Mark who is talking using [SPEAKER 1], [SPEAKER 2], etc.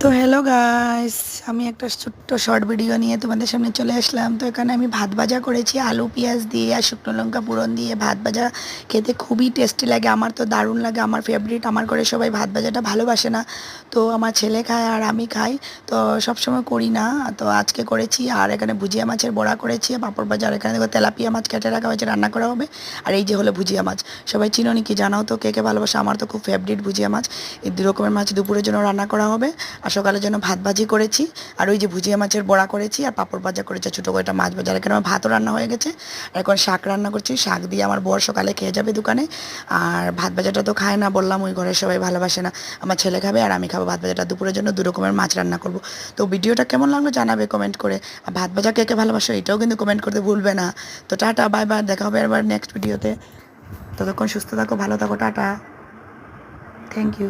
[SPEAKER 1] তো hello guys, আমি একটা ছোট্ট শর্ট ভিডিও নিয়ে তোমাদের সামনে চলে আসলাম। তো এখানে আমি ভাত ভাজা করেছি আলু পেঁয়াজ দিয়ে আর শুকনো লঙ্কা ফোড়ন দিয়ে। ভাত ভাজা খেতে খুবই টেস্টি লাগে, আমার তো দারুণ লাগে, আমার ফেভারিট। আমার ঘরে সবাই ভাত ভাজাটা ভালোবাসে না, তো আমার ছেলে খায় আর আমি খাই। তো সবসময় করি না, তো আজকে করেছি। আর এখানে ভুজিয়া মাছের বড়া করেছি, পাঁপড় ভাজা। আর এখানে দেখো তেলাপিয়া মাছ কেটে রাখা হয়েছে, রান্না করা হবে। আর এই যে হলো ভুজিয়া মাছ। সবাই চিনো নি কি জানাও তো, কে কে ভালোবাসে? আমার তো খুব ফেভারিট ভুজিয়া মাছ। এই দু রকমের মাছ দুপুরের জন্য রান্না করা হবে। আর সকালের জন্য ভাত ভাজি করেছি, আর ওই যে ভুজিয়া মাছের বড়া করেছি, আর পাঁপড় ভাজা করেছি, ছোটো করে একটা মাছ ভাজা। এখানে আমার ভাতও রান্না হয়ে গেছে, আর এখন শাক রান্না করছি। শাক দিয়ে আমার বর সকালে খেয়ে যাবে দোকানে। আর ভাত ভাজাটা তো খায় না, বললাম ওই ঘরে সবাই ভালোবাসে না। আমার ছেলে খাবে আর আমি খাবো ভাত ভাজাটা। দুপুরের জন্য দু রকমের মাছ রান্না করব। তো ভিডিওটা কেমন লাগলো জানাবে কমেন্ট করে। আর ভাত ভাজা কে কে ভালোবাসো এটাও কিন্তু কমেন্ট করতে ভুলবে না। তো টাটা, বাই বাই, দেখা হবে এবার নেক্সট ভিডিওতে। ততক্ষণ সুস্থ থাকো, ভালো থাকো, টাটা, থ্যাংক ইউ।